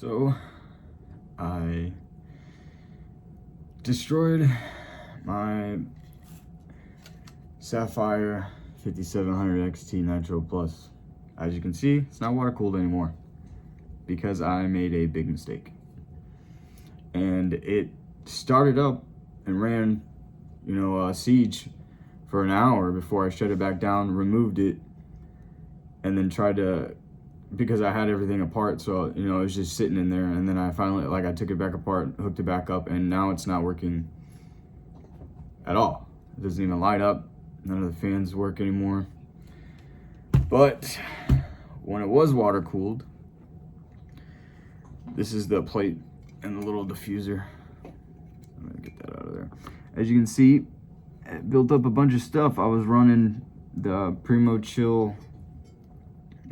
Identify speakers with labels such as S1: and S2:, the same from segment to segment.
S1: So I destroyed my Sapphire 5700 XT Nitro Plus. As you can see, it's not water cooled anymore because I made a big mistake. And it started up and ran, siege for an hour before I shut it back down, removed it, and then tried to, because I had everything apart, so it was just sitting in there, and then I finally, I took it back apart, hooked it back up, and now it's not working at all. It doesn't even light up. None of the fans work anymore. But when it was water cooled, this is the plate and the little diffuser. I'm gonna get that out of there. As you can see, it built up a bunch of stuff. I was running the Primo Chill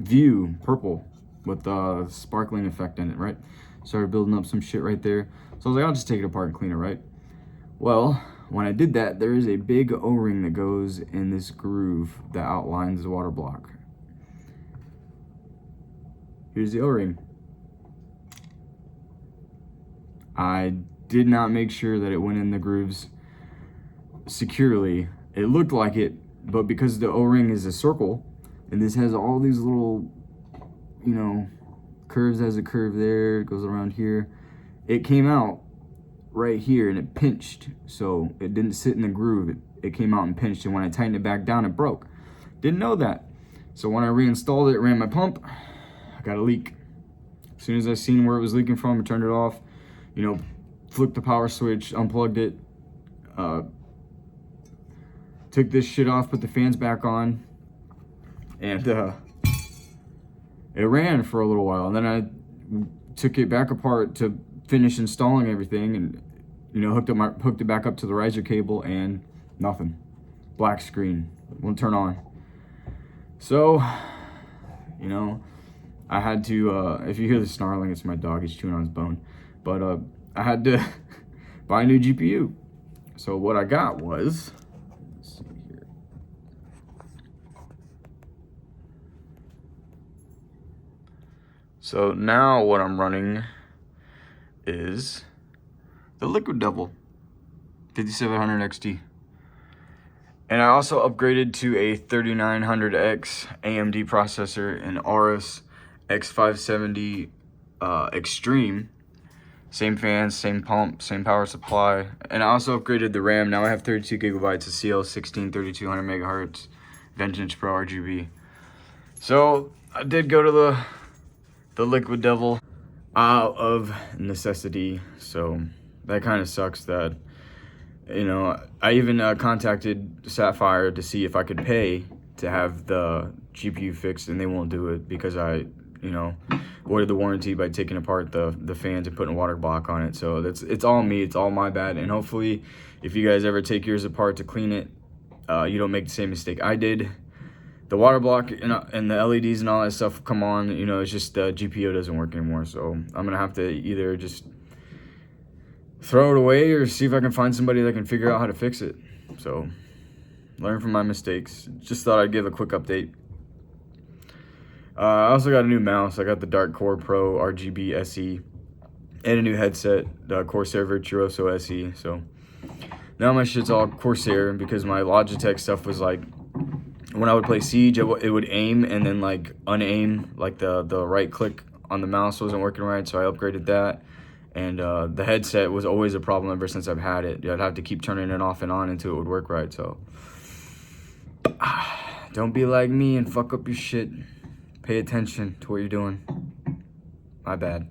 S1: View purple with the sparkling effect in it, right? Started building up some shit right there. So I was like, I'll just take it apart and clean it, right? Well, when I did that, there is a big O-ring that goes in this groove that outlines the water block. Here's the O-ring. I did not make sure that it went in the grooves securely. It looked like it, but because the O-ring is a circle, and this has all these little, curves. Has a curve there, it goes around here. It came out right here and it pinched, so it didn't sit in the groove. It came out and pinched, and when I tightened it back down, it broke. Didn't know that. So when I reinstalled it, ran my pump, I got a leak. As soon as I seen where it was leaking from, I turned it off, flipped the power switch, unplugged it, took this shit off, put the fans back on, and it ran for a little while. And then I took it back apart to finish installing everything, and hooked it back up to the riser cable, and nothing. Black screen, won't turn on. So, I had to, if you hear the snarling, it's my dog, he's chewing on his bone. But I had to buy a new GPU. So what I got was, let's see here. So now what I'm running is the Liquid Devil 5700 XT. And I also upgraded to a 3900X AMD processor, an Aorus X570 Extreme. Same fans, same pump, same power supply. And I also upgraded the RAM. Now I have 32 gigabytes of CL16 3200 megahertz Vintage Pro RGB. So I did go to the Liquid Devil out of necessity. So that kind of sucks that, I even contacted Sapphire to see if I could pay to have the GPU fixed, and they won't do it because I, voided the warranty by taking apart the fans and putting a water block on it. So it's all me, it's all my bad. And hopefully, if you guys ever take yours apart to clean it, you don't make the same mistake I did. The water block and the LEDs and all that stuff come on, it's just the GPU doesn't work anymore. So I'm gonna have to either just throw it away or see if I can find somebody that can figure out how to fix it. So learn from my mistakes. Just thought I'd give a quick update. I also got a new mouse. I got the Dark Core Pro RGB SE and a new headset, the Corsair Virtuoso SE. So now my shit's all Corsair, because my Logitech stuff was like, when I would play Siege, it would aim and then unaim, the right click on the mouse wasn't working right, so I upgraded that. And the headset was always a problem ever since I've had it. I'd have to keep turning it off and on until it would work right. So don't be like me and fuck up your shit. Pay attention to what you're doing. My bad.